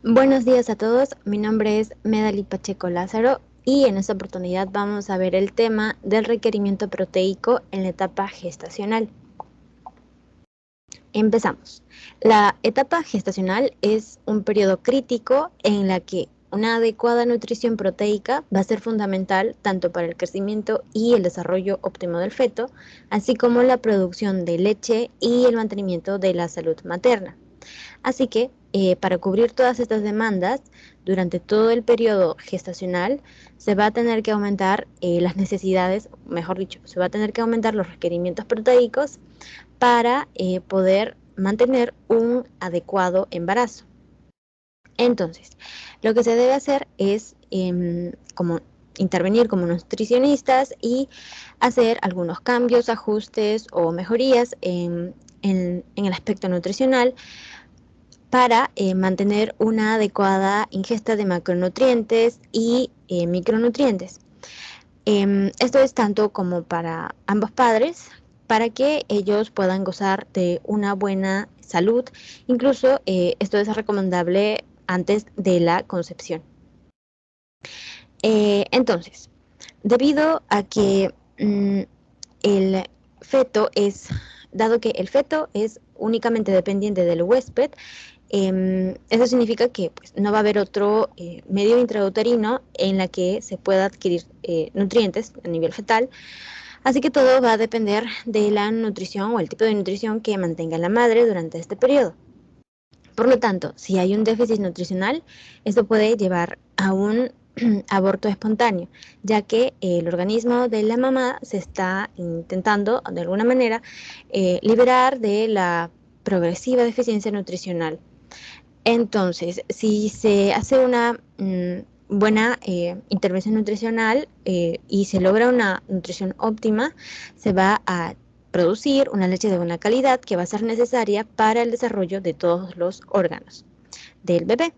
Buenos días a todos, mi nombre es Medali Pacheco Lázaro y en esta oportunidad vamos a ver el tema del requerimiento proteico en la etapa gestacional. Empezamos. La etapa gestacional es un periodo crítico en la que una adecuada nutrición proteica va a ser fundamental tanto para el crecimiento y el desarrollo óptimo del feto, así como la producción de leche y el mantenimiento de la salud materna. Así que para cubrir todas estas demandas, durante todo el periodo gestacional se va a tener que aumentar las necesidades, mejor dicho, se va a tener que aumentar los requerimientos proteicos para poder mantener un adecuado embarazo. Entonces, lo que se debe hacer es como intervenir como nutricionistas y hacer algunos cambios, ajustes o mejorías en el aspecto nutricional para mantener una adecuada ingesta de macronutrientes y micronutrientes. Esto es tanto como para ambos padres, para que ellos puedan gozar de una buena salud. Incluso esto es recomendable antes de la concepción. Entonces, debido a que el feto es, dado que el feto es únicamente dependiente del huésped, eso significa que pues, no va a haber otro medio intrauterino en la que se pueda adquirir nutrientes a nivel fetal, así que todo va a depender de la nutrición o el tipo de nutrición que mantenga la madre durante este periodo. Por lo tanto, si hay un déficit nutricional, esto puede llevar a un aborto espontáneo, ya que el organismo de la mamá se está intentando, de alguna manera, liberar de la progresiva deficiencia nutricional. Entonces, si se hace una buena intervención nutricional y se logra una nutrición óptima, se va a producir una leche de buena calidad que va a ser necesaria para el desarrollo de todos los órganos del bebé.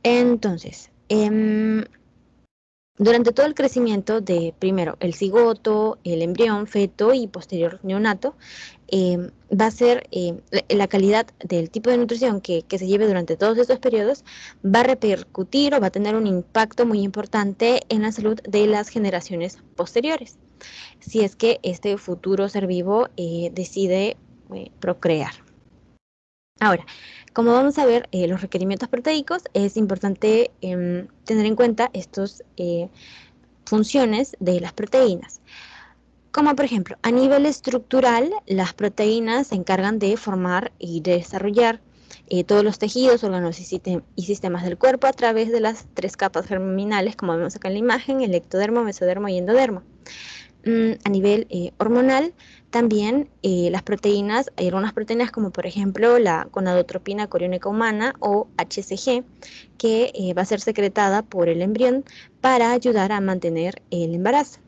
Entonces, durante todo el crecimiento de, primero, el cigoto, el embrión, feto y posterior neonato, va a ser la calidad del tipo de nutrición que se lleve durante todos estos periodos, va a repercutir o va a tener un impacto muy importante en la salud de las generaciones posteriores, si es que este futuro ser vivo decide procrear. Ahora, como vamos a ver los requerimientos proteicos, es importante tener en cuenta estos funciones de las proteínas. Como por ejemplo, a nivel estructural, las proteínas se encargan de formar y de desarrollar todos los tejidos, órganos y sistemas del cuerpo a través de las tres capas germinales, como vemos acá en la imagen, el ectodermo, mesodermo y endodermo. A nivel hormonal, también las proteínas, hay algunas proteínas como por ejemplo la gonadotropina coriónica humana o HCG, que va a ser secretada por el embrión para ayudar a mantener el embarazo.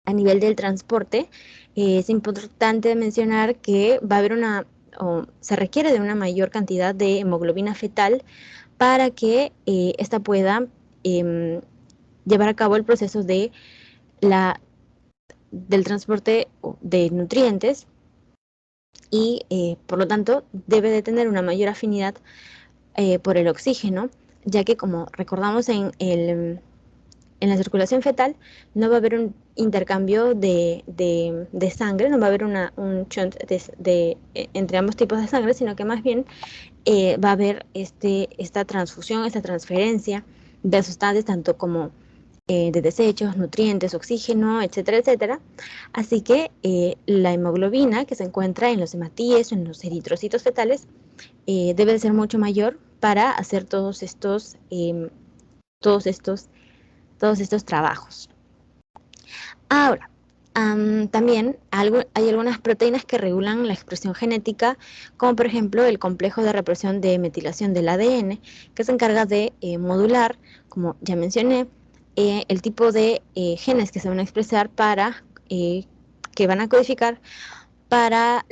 A nivel del transporte, es importante mencionar que va a haber o se requiere de una mayor cantidad de hemoglobina fetal para que esta pueda llevar a cabo el proceso del transporte de nutrientes y por lo tanto debe de tener una mayor afinidad por el oxígeno, ya que como recordamos en la circulación fetal no va a haber un intercambio de sangre, no va a haber un shunt entre ambos tipos de sangre, sino que más bien va a haber esta transfusión, esta transferencia de sustancias, tanto como de desechos, nutrientes, oxígeno, etcétera, etcétera. Así que la hemoglobina que se encuentra en los hematíes o en los eritrocitos fetales debe de ser mucho mayor para hacer todos estos, todos estos trabajos. Ahora, también hay algunas proteínas que regulan la expresión genética, como por ejemplo el complejo de represión de metilación del ADN, que se encarga de modular, como ya mencioné, el tipo de genes que se van a expresar que van a codificar para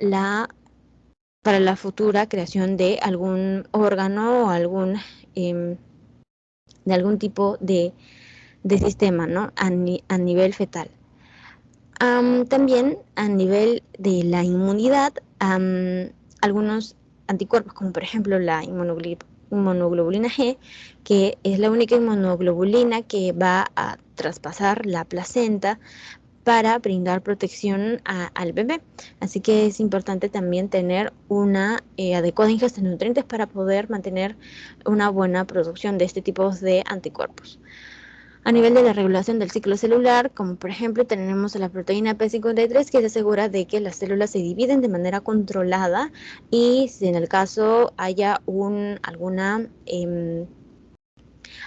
para la futura creación de algún órgano o de algún tipo de sistema, ¿no? A nivel fetal. También a nivel de la inmunidad, algunos anticuerpos, como por ejemplo la inmunoglobulina G, que es la única inmunoglobulina que va a traspasar la placenta para brindar protección al bebé. Así que es importante también tener una adecuada ingesta de nutrientes para poder mantener una buena producción de este tipo de anticuerpos. A nivel de la regulación del ciclo celular, como por ejemplo tenemos la proteína P53, que se asegura de que las células se dividen de manera controlada, y si en el caso haya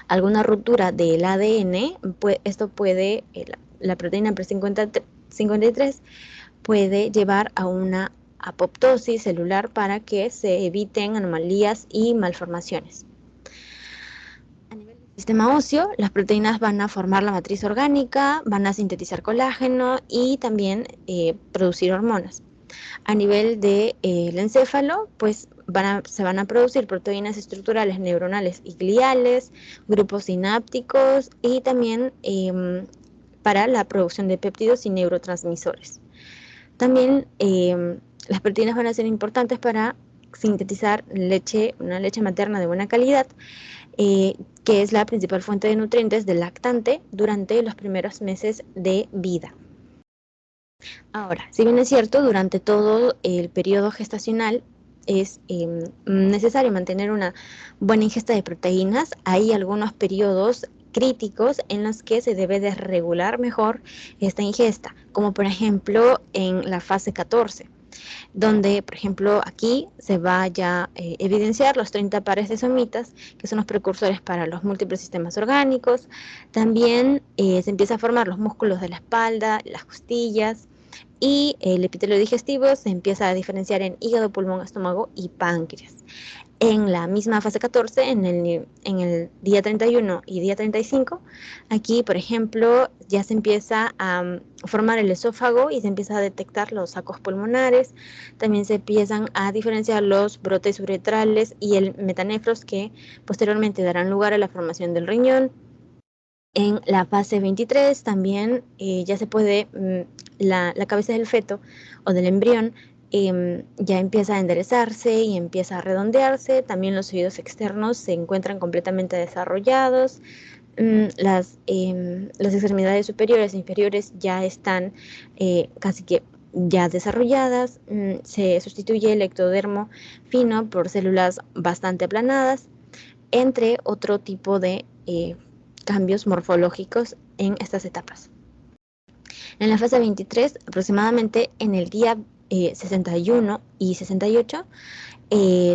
alguna ruptura del ADN, pues esto puede, la proteína P53 puede llevar a una apoptosis celular para que se eviten anomalías y malformaciones. A nivel del sistema óseo, las proteínas van a formar la matriz orgánica, van a sintetizar colágeno y también producir hormonas. A nivel del encéfalo, pues se van a producir proteínas estructurales neuronales y gliales, grupos sinápticos y también para la producción de péptidos y neurotransmisores. También las proteínas van a ser importantes para sintetizar una leche materna de buena calidad, que es la principal fuente de nutrientes del lactante durante los primeros meses de vida. Ahora, si bien es cierto, durante todo el periodo gestacional es necesario mantener una buena ingesta de proteínas, hay algunos periodos críticos en los que se debe de regular mejor esta ingesta, como por ejemplo en la fase 14, donde, por ejemplo, aquí se va ya a evidenciar los 30 pares de somitas, que son los precursores para los múltiples sistemas orgánicos. También se empieza a formar los músculos de la espalda, las costillas, y el epitelio digestivo se empieza a diferenciar en hígado, pulmón, estómago y páncreas. En la misma fase 14, en el día 31 y día 35, aquí, por ejemplo, ya se empieza a formar el esófago y se empieza a detectar los sacos pulmonares. También se empiezan a diferenciar los brotes uretrales y el metanefros, que posteriormente darán lugar a la formación del riñón. En la fase 23 también ya se puede, la cabeza del feto o del embrión ya empieza a enderezarse y empieza a redondearse. También los oídos externos se encuentran completamente desarrollados. Las extremidades superiores e inferiores ya están casi que ya desarrolladas. Se sustituye el ectodermo fino por células bastante aplanadas, entre otro tipo de cambios morfológicos en estas etapas. En la fase 23, aproximadamente en el día 61 y 68,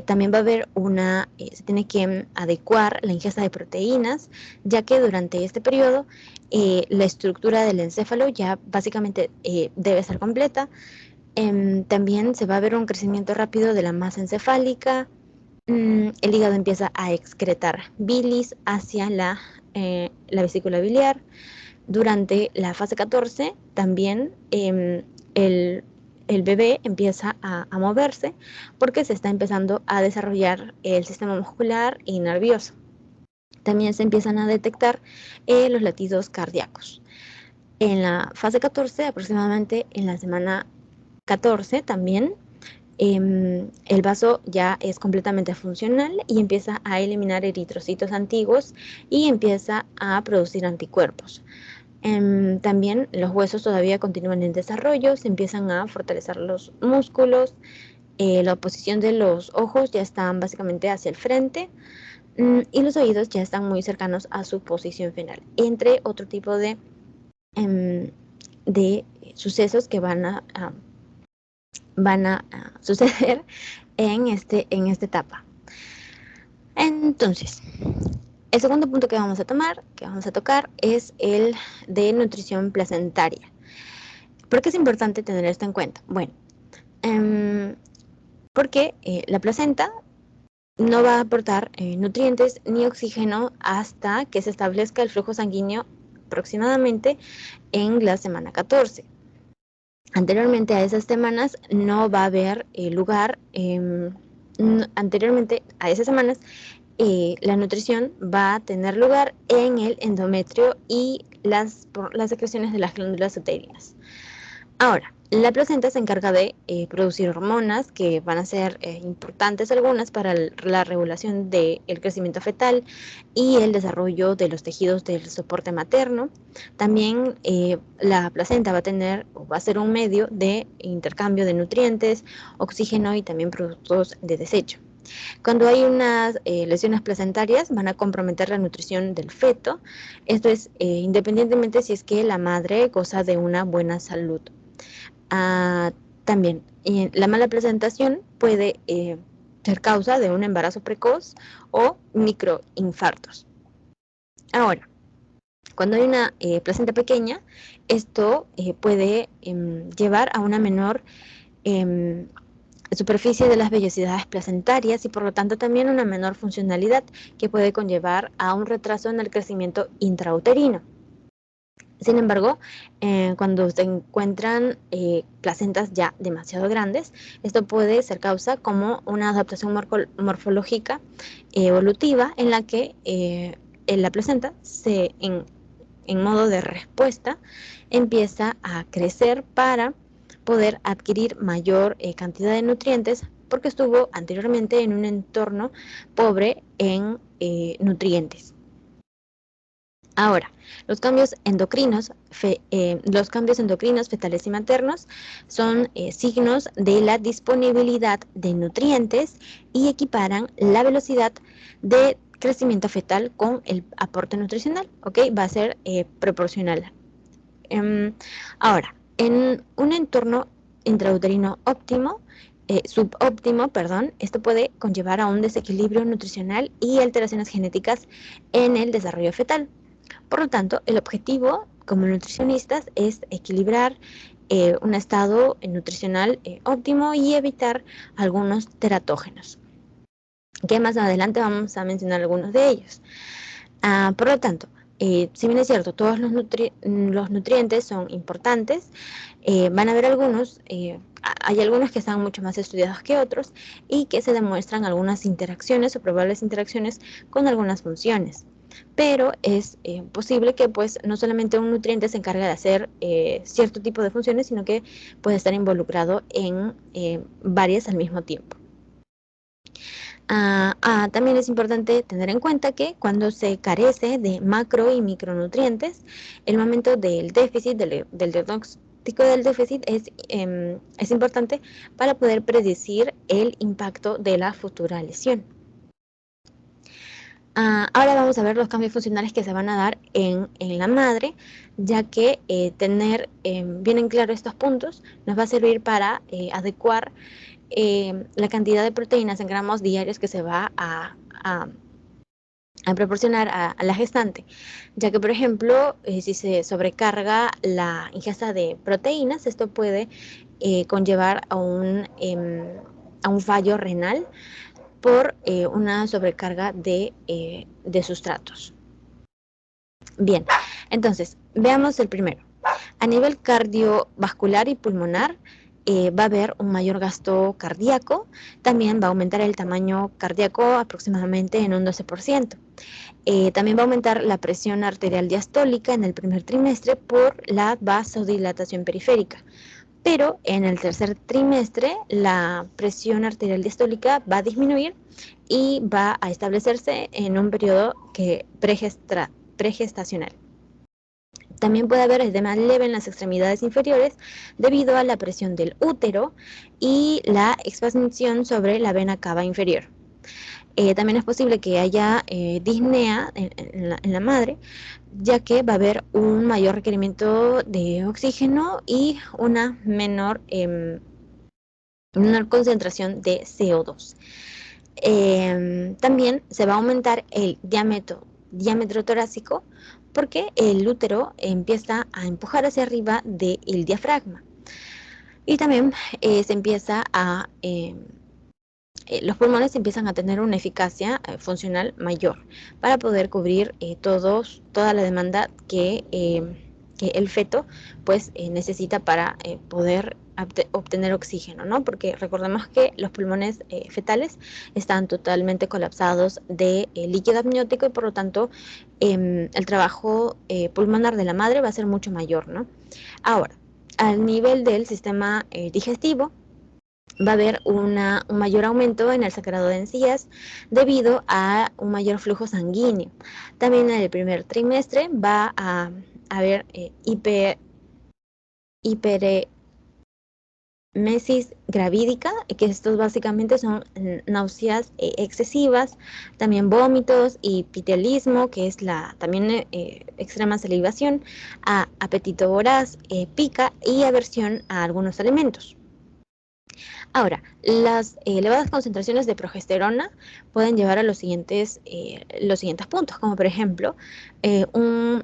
también va a haber se tiene que adecuar la ingesta de proteínas, ya que durante este periodo la estructura del encéfalo ya básicamente debe estar completa. También se va a ver un crecimiento rápido de la masa encefálica. El hígado empieza a excretar bilis hacia la vesícula biliar. Durante la fase 14 también el bebé empieza a moverse, porque se está empezando a desarrollar el sistema muscular y nervioso. También se empiezan a detectar los latidos cardíacos. En la fase 14, aproximadamente en la semana 14 también, el vaso ya es completamente funcional y empieza a eliminar eritrocitos antiguos y empieza a producir anticuerpos. También los huesos todavía continúan en desarrollo, se empiezan a fortalecer los músculos, la posición de los ojos ya están básicamente hacia el frente, y los oídos ya están muy cercanos a su posición final, entre otro tipo de sucesos que van a suceder en esta etapa. Entonces, el segundo punto que vamos a tocar, es el de nutrición placentaria. ¿Por qué es importante tener esto en cuenta? Bueno, porque la placenta no va a aportar nutrientes ni oxígeno hasta que se establezca el flujo sanguíneo aproximadamente en la semana 14. Anteriormente a esas semanas no va a haber lugar, anteriormente a esas semanas la nutrición va a tener lugar en el endometrio y las secreciones de las glándulas uterinas. Ahora, La placenta se encarga de producir hormonas que van a ser importantes algunas para la regulación del crecimiento fetal y el desarrollo de los tejidos del soporte materno. También la placenta va a tener o va a ser un medio de intercambio de nutrientes, oxígeno y también productos de desecho. Cuando hay unas lesiones placentarias, van a comprometer la nutrición del feto. Esto es independientemente si es que la madre goza de una buena salud. Ah, también, la mala presentación puede ser causa de un embarazo precoz o microinfartos. Ahora, cuando hay una placenta pequeña, esto puede llevar a una menor em, superficie de las vellosidades placentarias y por lo tanto también una menor funcionalidad que puede conllevar a un retraso en el crecimiento intrauterino. Sin embargo, cuando se encuentran placentas ya demasiado grandes, esto puede ser causa como una adaptación morfológica evolutiva en la que la placenta en modo de respuesta empieza a crecer para poder adquirir mayor cantidad de nutrientes porque estuvo anteriormente en un entorno pobre en nutrientes. Ahora, los cambios endocrinos fetales y maternos son signos de la disponibilidad de nutrientes y equiparan la velocidad de crecimiento fetal con el aporte nutricional, ¿ok? Va a ser proporcional. Ahora, en un entorno intrauterino subóptimo, perdón, esto puede conllevar a un desequilibrio nutricional y alteraciones genéticas en el desarrollo fetal. Por lo tanto, el objetivo como nutricionistas es equilibrar un estado nutricional óptimo y evitar algunos teratógenos, que más adelante vamos a mencionar algunos de ellos. Por lo tanto, si bien es cierto, todos los nutrientes son importantes, van a haber hay algunos que están mucho más estudiados que otros y que se demuestran algunas interacciones o probables interacciones con algunas funciones. Pero es posible que pues no solamente un nutriente se encargue de hacer cierto tipo de funciones, sino que puede estar involucrado en varias al mismo tiempo. También es importante tener en cuenta que cuando se carece de macro y micronutrientes, el momento del déficit, del diagnóstico del déficit es importante para poder predecir el impacto de la futura lesión. Ahora vamos a ver los cambios funcionales que se van a dar en la madre, ya que tener bien en claro estos puntos nos va a servir para adecuar la cantidad de proteínas en gramos diarios que se va a proporcionar a la gestante, ya que por ejemplo si se sobrecarga la ingesta de proteínas, esto puede conllevar a un fallo renal por una sobrecarga de sustratos. Bien, entonces veamos el primero. A nivel cardiovascular y pulmonar, va a haber un mayor gasto cardíaco, también va a aumentar el tamaño cardíaco aproximadamente en un 12%. También va a aumentar la presión arterial diastólica en el primer trimestre por la vasodilatación periférica. Pero en el tercer trimestre la presión arterial diastólica va a disminuir y va a establecerse en un periodo pregestacional. También puede haber edema leve en las extremidades inferiores debido a la presión del útero y la expansión sobre la vena cava inferior. También es posible que haya disnea en la madre, ya que va a haber un mayor requerimiento de oxígeno y una menor concentración de CO2. También se va a aumentar el diámetro torácico porque el útero empieza a empujar hacia arriba del diafragma. Y también se empieza los pulmones empiezan a tener una eficacia funcional mayor para poder cubrir toda la demanda que el feto pues necesita para poder obtener oxígeno, ¿no? Porque recordemos que los pulmones fetales están totalmente colapsados de líquido amniótico y por lo tanto el trabajo pulmonar de la madre va a ser mucho mayor, ¿no? Ahora, al nivel del sistema digestivo, va a haber un mayor aumento en el sangrado de encías debido a un mayor flujo sanguíneo. También en el primer trimestre va a haber hiperemesis gravídica, que estos básicamente son náuseas excesivas, también vómitos y pitelismo, que es también extrema salivación, apetito voraz, pica y aversión a algunos alimentos. Ahora, las elevadas concentraciones de progesterona pueden llevar a los siguientes puntos, como por ejemplo un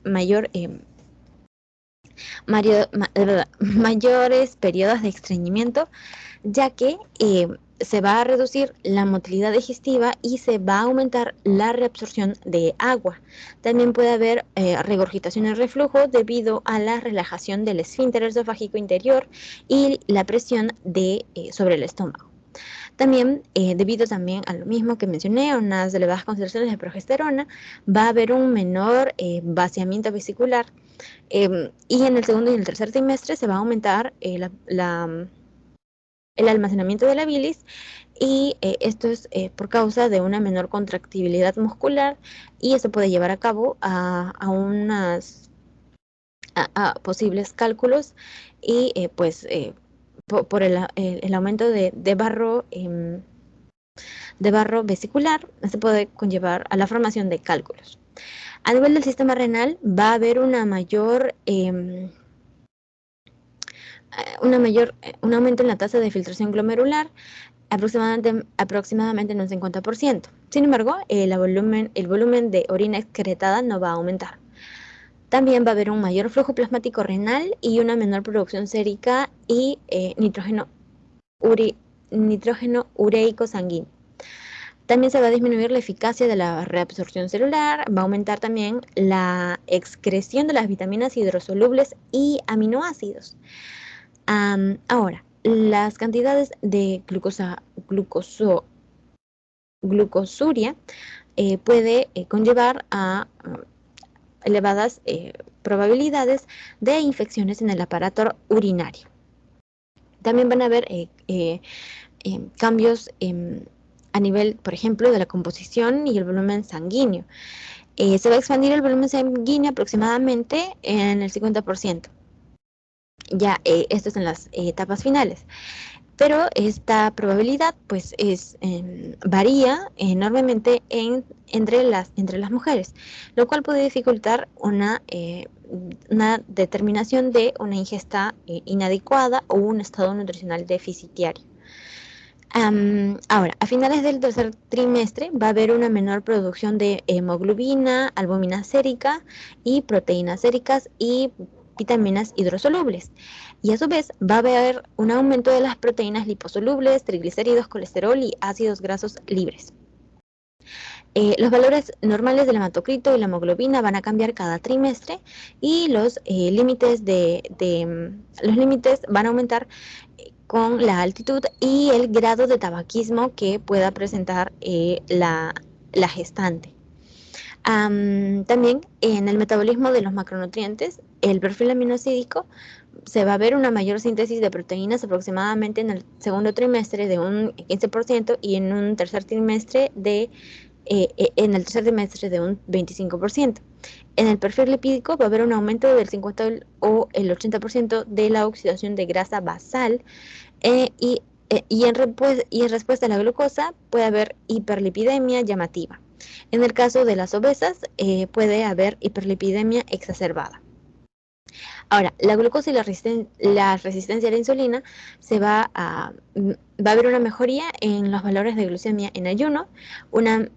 mayor, mayores periodos de estreñimiento, ya que se va a reducir la motilidad digestiva y se va a aumentar la reabsorción de agua. También puede haber regurgitación y reflujo debido a la relajación del esfínter esofágico interior y la presión sobre el estómago. También, debido también a lo mismo que mencioné, unas elevadas concentraciones de progesterona, va a haber un menor vaciamiento vesicular, y en el segundo y el tercer trimestre se va a aumentar el almacenamiento de la bilis, y esto es por causa de una menor contractibilidad muscular, y eso puede llevar a cabo a posibles cálculos y por el aumento de barro vesicular, se puede conllevar a la formación de cálculos. A nivel del sistema renal va a haber un aumento en la tasa de filtración glomerular, aproximadamente en un 50%. Sin embargo, el volumen de orina excretada no va a aumentar. También va a haber un mayor flujo plasmático renal y una menor producción sérica y nitrógeno ureico sanguíneo. También se va a disminuir la eficacia de la reabsorción celular, va a aumentar también la excreción de las vitaminas hidrosolubles y aminoácidos. Ahora, las cantidades de glucosuria puede conllevar a elevadas probabilidades de infecciones en el aparato urinario. También van a haber cambios a nivel, por ejemplo, de la composición y el volumen sanguíneo. Se va a expandir el volumen sanguíneo aproximadamente en el 50%. Ya esto es en las etapas finales. Pero esta probabilidad pues varía enormemente entre las mujeres, lo cual puede dificultar una determinación de una ingesta inadecuada o un estado nutricional deficitario. Ahora, a finales del tercer trimestre va a haber una menor producción de hemoglobina, albúmina sérica y proteínas séricas y vitaminas hidrosolubles. Y a su vez va a haber un aumento de las proteínas liposolubles, triglicéridos, colesterol y ácidos grasos libres. Los valores normales del hematocrito y la hemoglobina van a cambiar cada trimestre, y los límites van a aumentar con la altitud y el grado de tabaquismo que pueda presentar la gestante. También en el metabolismo de los macronutrientes, el perfil aminosídico, se va a ver una mayor síntesis de proteínas aproximadamente en el segundo trimestre de un 15% y en el tercer trimestre de un 25%. En el perfil lipídico va a haber un aumento del 50 o el 80% de la oxidación de grasa basal, y en respuesta a la glucosa puede haber hiperlipidemia llamativa. En el caso de las obesas puede haber hiperlipidemia exacerbada. Ahora, la glucosa y la resistencia a la insulina va a haber una mejoría en los valores de glucemia en ayuno, una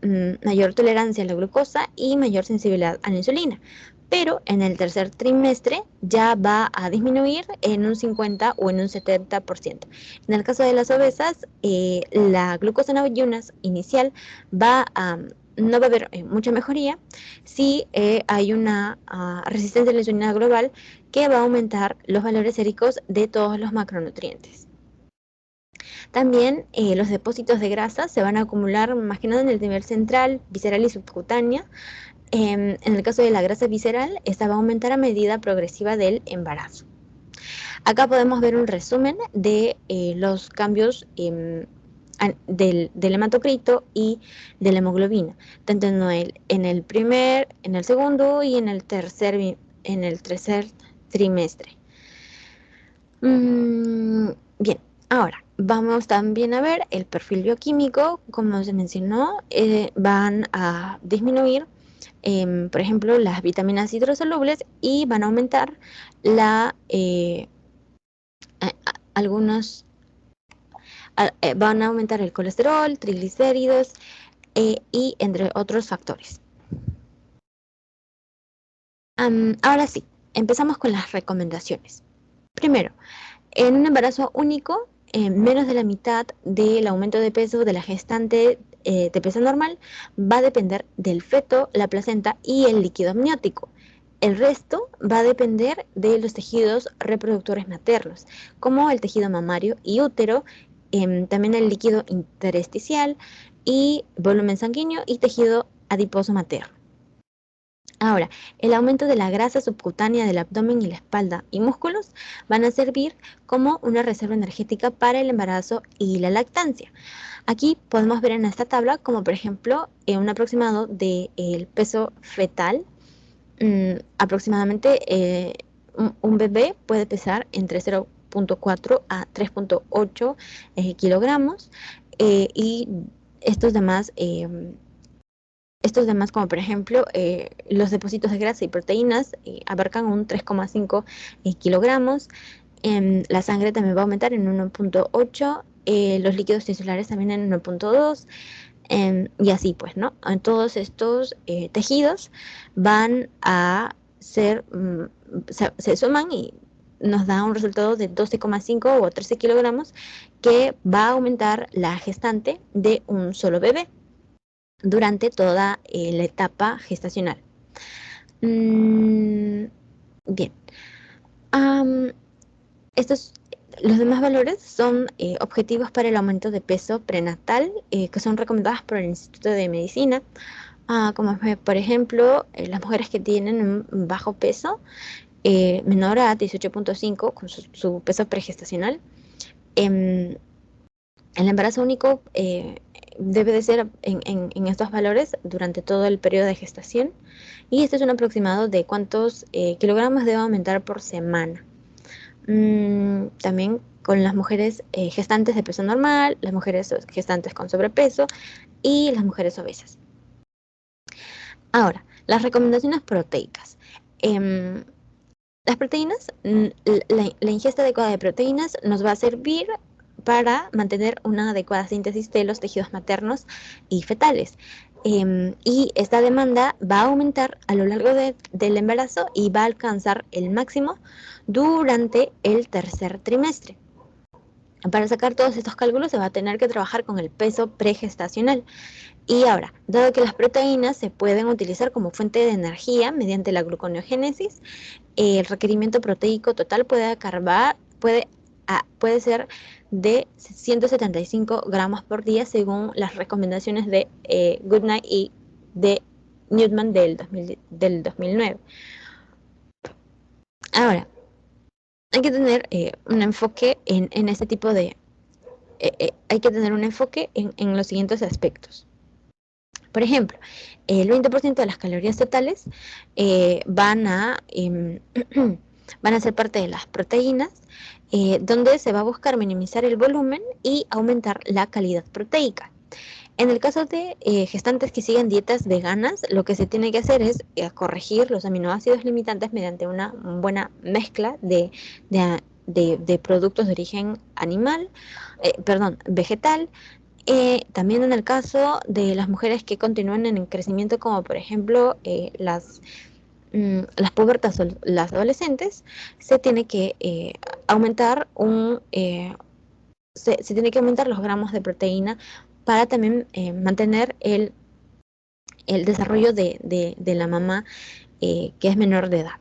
mayor tolerancia a la glucosa y mayor sensibilidad a la insulina. Pero en el tercer trimestre ya va a disminuir en un 50 o en un 70%. En el caso de las obesas, la glucosa en ayunas inicial no va a haber mucha mejoría si hay una resistencia a la insulina global que va a aumentar los valores séricos de todos los macronutrientes. También los depósitos de grasa se van a acumular más que nada en el nivel central, visceral y subcutánea, En el caso de la grasa visceral, esta va a aumentar a medida progresiva del embarazo. Acá podemos ver un resumen de los cambios del hematocrito y de la hemoglobina, tanto en el segundo y en el tercer trimestre. Bien, ahora vamos también a ver el perfil bioquímico. Como se mencionó, van a disminuir, por ejemplo, las vitaminas hidrosolubles y van a aumentar algunos, van a aumentar el colesterol, triglicéridos y entre otros factores. Ahora sí, empezamos con las recomendaciones. Primero, en un embarazo único, menos de la mitad del aumento de peso de la gestante de peso normal va a depender del feto, la placenta y el líquido amniótico. El resto va a depender de los tejidos reproductores maternos, como el tejido mamario y útero, también el líquido intersticial y volumen sanguíneo y tejido adiposo materno. Ahora, el aumento de la grasa subcutánea del abdomen y la espalda y músculos van a servir como una reserva energética para el embarazo y la lactancia. Aquí podemos ver en esta tabla como por ejemplo un aproximado del peso fetal. Aproximadamente un bebé puede pesar entre 0,4 a 3,8 kilogramos, y estos demás como por ejemplo, los depósitos de grasa y proteínas abarcan un 3,5 kilogramos. La sangre también va a aumentar en 1,8, los líquidos tisulares también en 1,2, y así pues, ¿no? En todos estos tejidos van a se suman y nos da un resultado de 12,5 o 13 kilogramos que va a aumentar la gestante de un solo bebé durante toda la etapa gestacional. Bien. Estos, los demás valores son objetivos para el aumento de peso prenatal, que son recomendados por el Instituto de Medicina, como por ejemplo las mujeres que tienen un bajo peso, menor a 18,5 con su peso pregestacional. El embarazo único debe de ser en estos valores durante todo el periodo de gestación, y este es un aproximado de cuántos kilogramos debe aumentar por semana. También con las mujeres gestantes de peso normal, las mujeres gestantes con sobrepeso y las mujeres obesas. Ahora, las recomendaciones proteicas. Las proteínas, la ingesta adecuada de proteínas nos va a servir para mantener una adecuada síntesis de los tejidos maternos y fetales. Y esta demanda va a aumentar a lo largo del embarazo y va a alcanzar el máximo durante el tercer trimestre. Para sacar todos estos cálculos se va a tener que trabajar con el peso pregestacional. Y ahora, dado que las proteínas se pueden utilizar como fuente de energía mediante la gluconeogénesis, el requerimiento proteico total puede ser de 175 gramos por día según las recomendaciones de Goodnight y de Newman del 2009. Ahora, hay que tener un enfoque en este tipo de... hay que tener un enfoque en los siguientes aspectos. Por ejemplo, el 20% de las calorías totales van a ser parte de las proteínas, donde se va a buscar minimizar el volumen y aumentar la calidad proteica. En el caso de gestantes que sigan dietas veganas, lo que se tiene que hacer es corregir los aminoácidos limitantes mediante una buena mezcla de productos de origen vegetal. También en el caso de las mujeres que continúan en el crecimiento, como por ejemplo las pubertas o las adolescentes, se tiene que aumentar se tiene que aumentar los gramos de proteína para también mantener el desarrollo de la mamá que es menor de edad.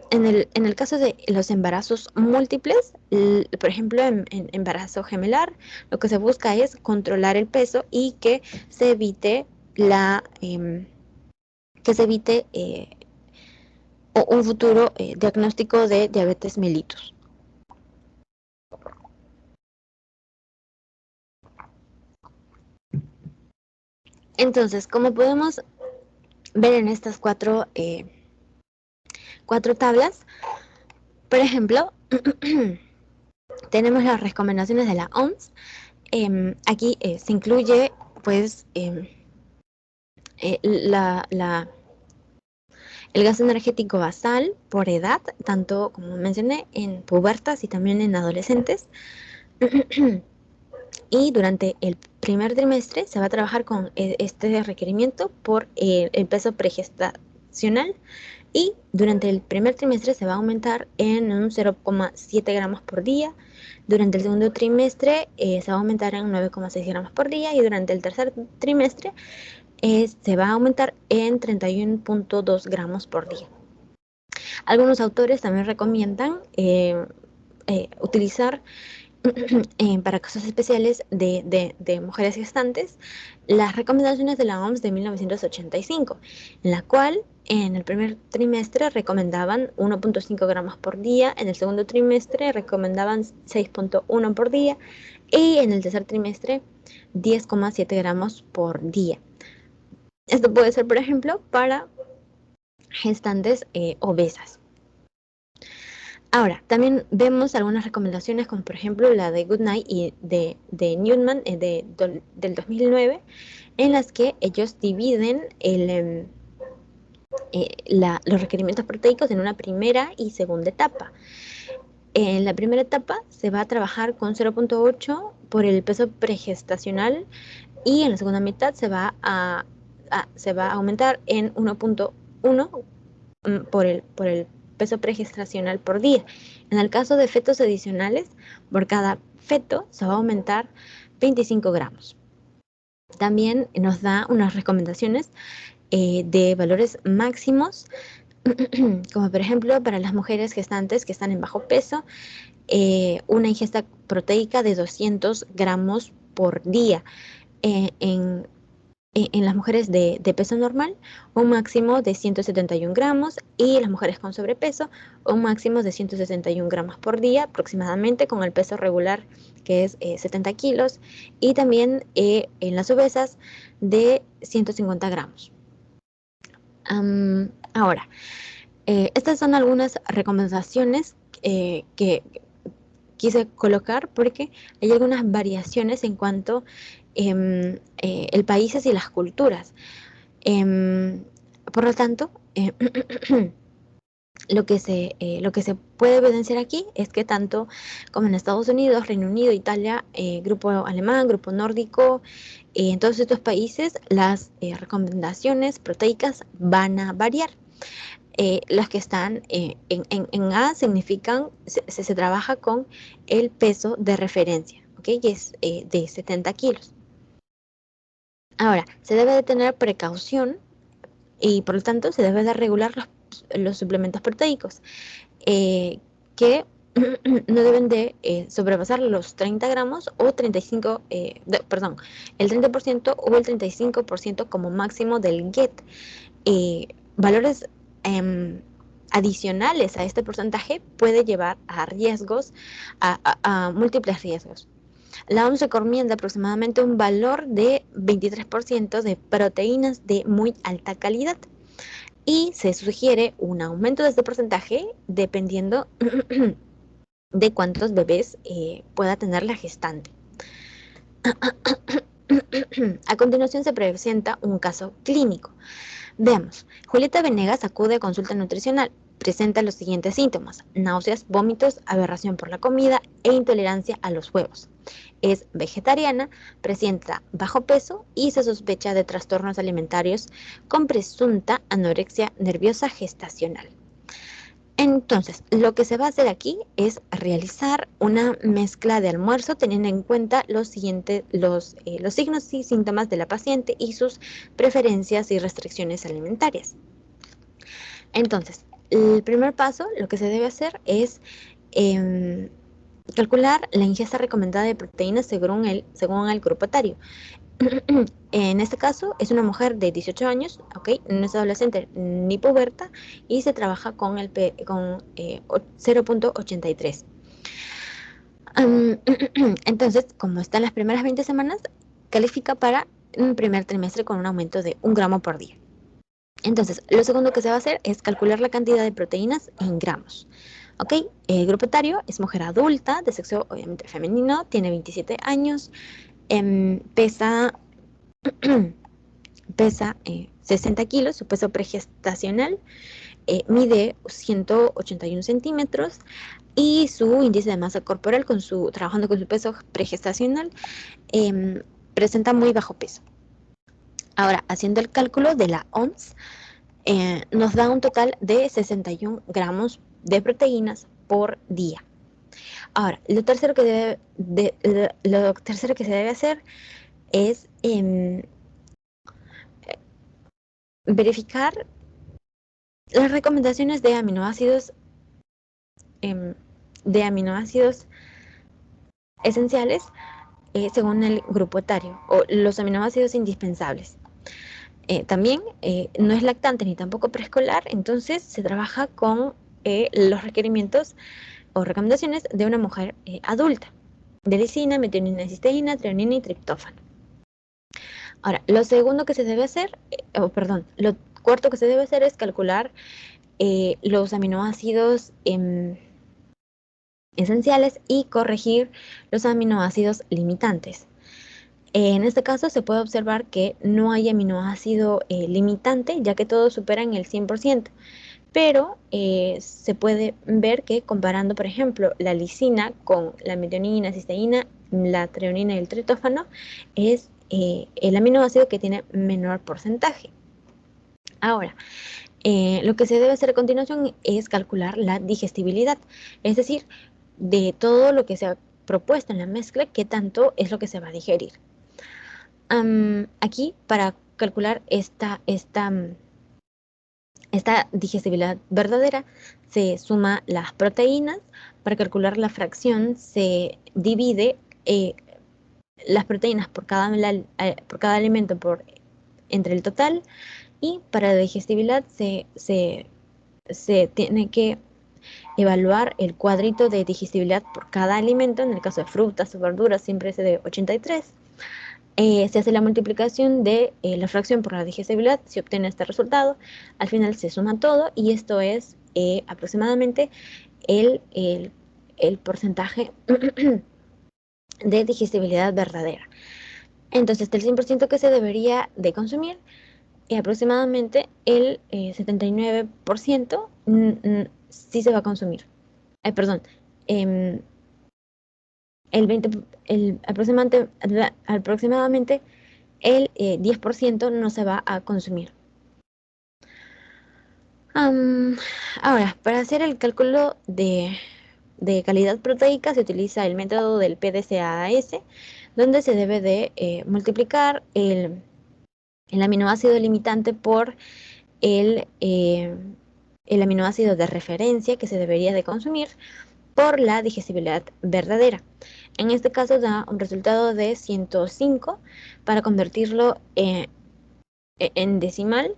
En el caso de los embarazos múltiples, por ejemplo, en embarazo gemelar, lo que se busca es controlar el peso y que se evite que se evite un futuro diagnóstico de diabetes mellitus. Entonces, como podemos ver en estas cuatro tablas, por ejemplo, tenemos las recomendaciones de la OMS. Aquí se incluye, pues, el gasto energético basal por edad, tanto como mencioné en pubertas y también en adolescentes. Y durante el primer trimestre se va a trabajar con este requerimiento por el peso pregestacional, y durante el primer trimestre se va a aumentar en un 0,7 gramos por día. Durante el segundo trimestre se va a aumentar en 9,6 gramos por día, y durante el tercer trimestre se va a aumentar en 31,2 gramos por día. Algunos autores también recomiendan utilizar para casos especiales de mujeres gestantes las recomendaciones de la OMS de 1985, en la cual en el primer trimestre recomendaban 1,5 gramos por día, en el segundo trimestre recomendaban 6,1 por día, y en el tercer trimestre 10,7 gramos por día. Esto puede ser, por ejemplo, para gestantes obesas. Ahora, también vemos algunas recomendaciones, como por ejemplo la de Goodnight y de Newman del 2009, en las que ellos dividen los requerimientos proteicos en una primera y segunda etapa. En la primera etapa se va a trabajar con 0,8 por el peso pregestacional, y en la segunda mitad se va a aumentar en 1,1 por el peso pregestacional por día. En el caso de fetos adicionales, por cada feto se va a aumentar 25 gramos. También nos da unas recomendaciones de valores máximos, como por ejemplo para las mujeres gestantes que están en bajo peso, una ingesta proteica de 200 gramos por día. En las mujeres de peso normal, un máximo de 171 gramos, y las mujeres con sobrepeso, un máximo de 161 gramos por día aproximadamente, con el peso regular, que es 70 kilos, y también en las obesas de 150 gramos. Ahora, estas son algunas recomendaciones que quise colocar porque hay algunas variaciones en cuanto el países y las culturas. Por lo tanto, lo que se puede evidenciar aquí es que tanto como en Estados Unidos, Reino Unido, Italia, grupo alemán, grupo nórdico, en todos estos países las recomendaciones proteicas van a variar. Las que están en A significan, se trabaja con el peso de referencia, ¿ok? Y es de 70 kilos. Ahora, se debe de tener precaución y por lo tanto se debe de regular los suplementos proteicos que no deben de sobrepasar los 30 gramos o 35, perdón, el 30% o el 35% como máximo del GET. Valores adicionales a este porcentaje puede llevar a riesgos, a múltiples riesgos. La OMS recomienda aproximadamente un valor de 23% de proteínas de muy alta calidad, y se sugiere un aumento de este porcentaje dependiendo de cuántos bebés pueda tener la gestante. A continuación se presenta un caso clínico. Veamos, Julieta Venegas acude a consulta nutricional. Presenta los siguientes síntomas: náuseas, vómitos, aberración por la comida e intolerancia a los huevos. Es vegetariana, presenta bajo peso y se sospecha de trastornos alimentarios con presunta anorexia nerviosa gestacional. Entonces, lo que se va a hacer aquí es realizar una mezcla de almuerzo teniendo en cuenta los signos y síntomas de la paciente y sus preferencias y restricciones alimentarias. Entonces, el primer paso, lo que se debe hacer es calcular la ingesta recomendada de proteínas según el grupo etario. En este caso es una mujer de 18 años, ¿ok? No es adolescente ni puberta y se trabaja con 0.83. Entonces, como está en las primeras 20 semanas, califica para un primer trimestre con un aumento de 1 gramo por día. Entonces, lo segundo que se va a hacer es calcular la cantidad de proteínas en gramos. ¿Ok? El grupo etario es mujer adulta, de sexo obviamente femenino, tiene 27 años, pesa, pesa 60 kilos, su peso pregestacional, mide 181 centímetros y su índice de masa corporal, trabajando con su peso pregestacional, presenta muy bajo peso. Ahora, haciendo el cálculo de la OMS, nos da un total de 61 gramos de proteínas por día. Ahora, lo tercero que se debe hacer es verificar las recomendaciones em, de aminoácidos esenciales según el grupo etario o los aminoácidos indispensables. También no es lactante ni tampoco preescolar, entonces se trabaja con los requerimientos o recomendaciones de una mujer adulta, de lisina, metionina, cisteína, treonina y triptófano. Ahora, lo segundo que se debe hacer, lo cuarto que se debe hacer es calcular los aminoácidos esenciales y corregir los aminoácidos limitantes. En este caso se puede observar que no hay aminoácido limitante, ya que todos superan el 100%, pero se puede ver que comparando, por ejemplo, la lisina con la metionina, cisteína, la treonina y el triptófano, es el aminoácido que tiene menor porcentaje. Ahora, lo que se debe hacer a continuación es calcular la digestibilidad, es decir, de todo lo que se ha propuesto en la mezcla, qué tanto es lo que se va a digerir. Aquí, para calcular esta digestibilidad verdadera, se suma las proteínas. Para calcular la fracción se divide las proteínas por cada alimento entre el total, y para la digestibilidad se tiene que evaluar el cuadrito de digestibilidad por cada alimento. En el caso de frutas o verduras siempre es de 83. Se hace la multiplicación de la fracción por la digestibilidad, se obtiene este resultado, al final se suma todo y esto es aproximadamente el porcentaje de digestibilidad verdadera. Entonces, del 100% que se debería de consumir, aproximadamente el 79% sí se va a consumir. Perdón, em, aproximadamente el 10% no se va a consumir. Ahora, para hacer el cálculo de calidad proteica se utiliza el método del PDCAAS, donde se debe de multiplicar el aminoácido limitante por el aminoácido de referencia que se debería de consumir por la digestibilidad verdadera. En este caso da un resultado de 105. Para convertirlo en decimal,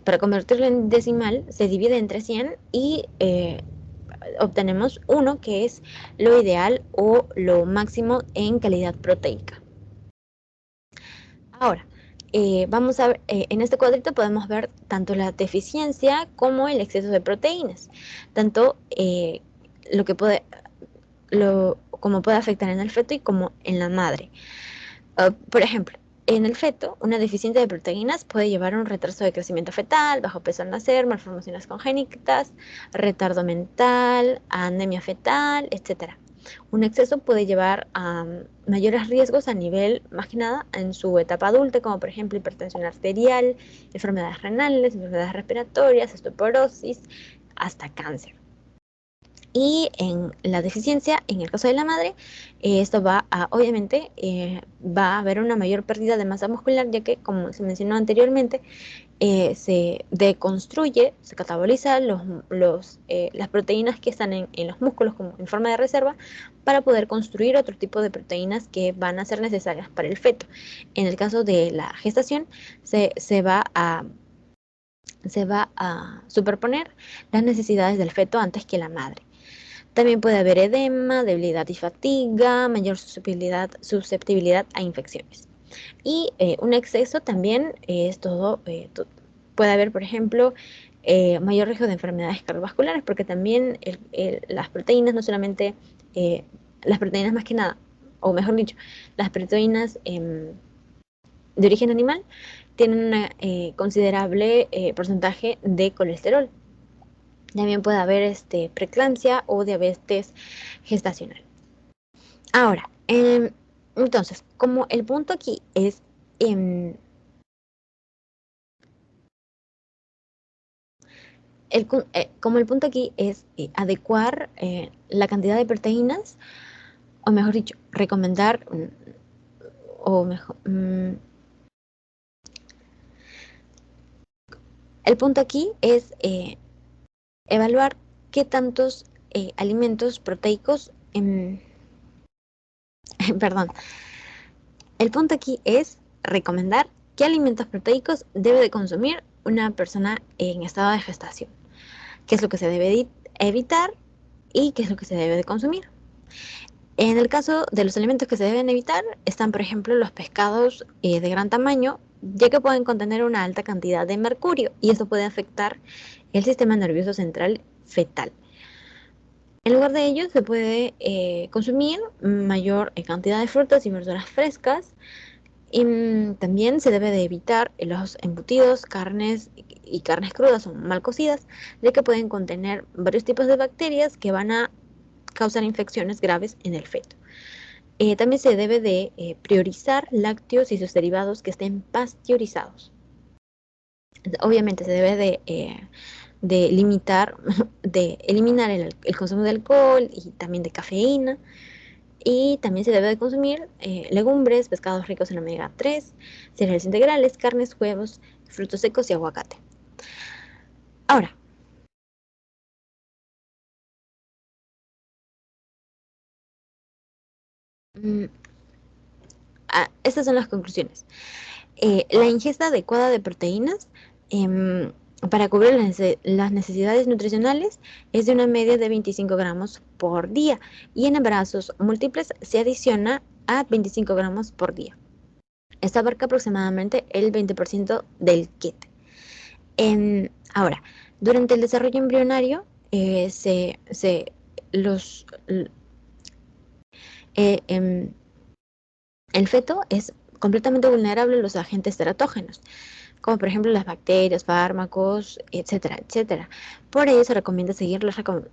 para convertirlo en decimal se divide entre 100 y obtenemos 1, que es lo ideal o lo máximo en calidad proteica. Ahora, vamos a ver, en este cuadrito podemos ver tanto la deficiencia como el exceso de proteínas, tanto lo que puede, como puede afectar en el feto y como en la madre. Por ejemplo, en el feto, una deficiencia de proteínas puede llevar a un retraso de crecimiento fetal, bajo peso al nacer, malformaciones congénitas, retardo mental, anemia fetal, etc. Un exceso puede llevar a mayores riesgos a nivel, más que nada, en su etapa adulta, como por ejemplo hipertensión arterial, enfermedades renales, enfermedades respiratorias, osteoporosis, hasta cáncer. Y en la deficiencia, en el caso de la madre, esto va a, obviamente, va a haber una mayor pérdida de masa muscular, ya que, como se mencionó anteriormente, se deconstruye, se cataboliza las proteínas que están en los músculos como en forma de reserva para poder construir otro tipo de proteínas que van a ser necesarias para el feto. En el caso de la gestación, se va a superponer las necesidades del feto antes que la madre. También puede haber edema, debilidad y fatiga, mayor susceptibilidad a infecciones. Y un exceso también es todo, puede haber, por ejemplo, mayor riesgo de enfermedades cardiovasculares, porque también las proteínas, no solamente las proteínas más que nada, o mejor dicho, las proteínas de origen animal tienen un considerable porcentaje de colesterol. También puede haber preeclampsia o diabetes gestacional. Ahora, entonces, como el punto aquí es em, como el punto aquí es adecuar la cantidad de proteínas, o mejor dicho, recomendar, o mejor, el punto aquí es evaluar qué tantos alimentos proteicos, perdón, el punto aquí es recomendar qué alimentos proteicos debe de consumir una persona en estado de gestación, qué es lo que se debe evitar y qué es lo que se debe de consumir. En el caso de los alimentos que se deben evitar, están, por ejemplo, los pescados de gran tamaño, ya que pueden contener una alta cantidad de mercurio y eso puede afectar el sistema nervioso central fetal. En lugar de ello, se puede consumir mayor cantidad de frutas y verduras frescas. Y también se debe de evitar los embutidos, carnes y carnes crudas o mal cocidas, ya que pueden contener varios tipos de bacterias que van a causar infecciones graves en el feto. También se debe de priorizar lácteos y sus derivados que estén pasteurizados. Obviamente se debe de limitar, de eliminar el consumo de alcohol y también de cafeína. Y también se debe de consumir legumbres, pescados ricos en omega 3, cereales integrales, carnes, huevos, frutos secos y aguacate. Ahora, mm, estas son las conclusiones. La ingesta adecuada de proteínas para cubrir las necesidades nutricionales es de una media de 25 gramos por día y en embarazos múltiples se adiciona a 25 gramos por día. Esto abarca aproximadamente el 20% del kit. Ahora, durante el desarrollo embrionario, los, eh, em, el feto es completamente vulnerable a los agentes teratógenos, como por ejemplo las bacterias, fármacos, etcétera, etcétera. Por ello se recomienda seguir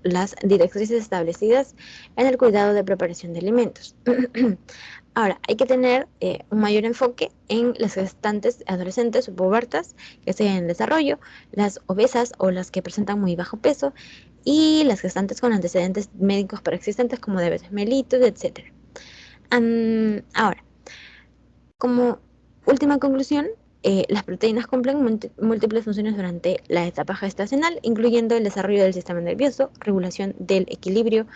las directrices establecidas en el cuidado de preparación de alimentos. Ahora, hay que tener un mayor enfoque en las gestantes adolescentes o pubertas que estén en desarrollo, las obesas o las que presentan muy bajo peso, y las gestantes con antecedentes médicos preexistentes como diabetes mellitus, etcétera. Ahora, como última conclusión, las proteínas cumplen múltiples funciones durante la etapa gestacional, incluyendo el desarrollo del sistema nervioso, regulación del equilibrio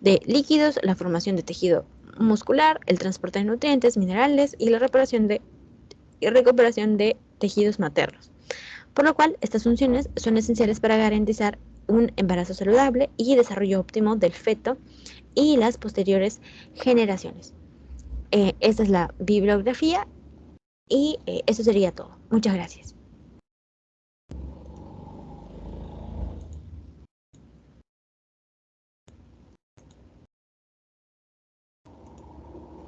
de líquidos, la formación de tejido muscular, el transporte de nutrientes, minerales y la recuperación de tejidos maternos. Por lo cual, estas funciones son esenciales para garantizar un embarazo saludable y desarrollo óptimo del feto y las posteriores generaciones. Esta es la bibliografía y eso sería todo. Muchas gracias.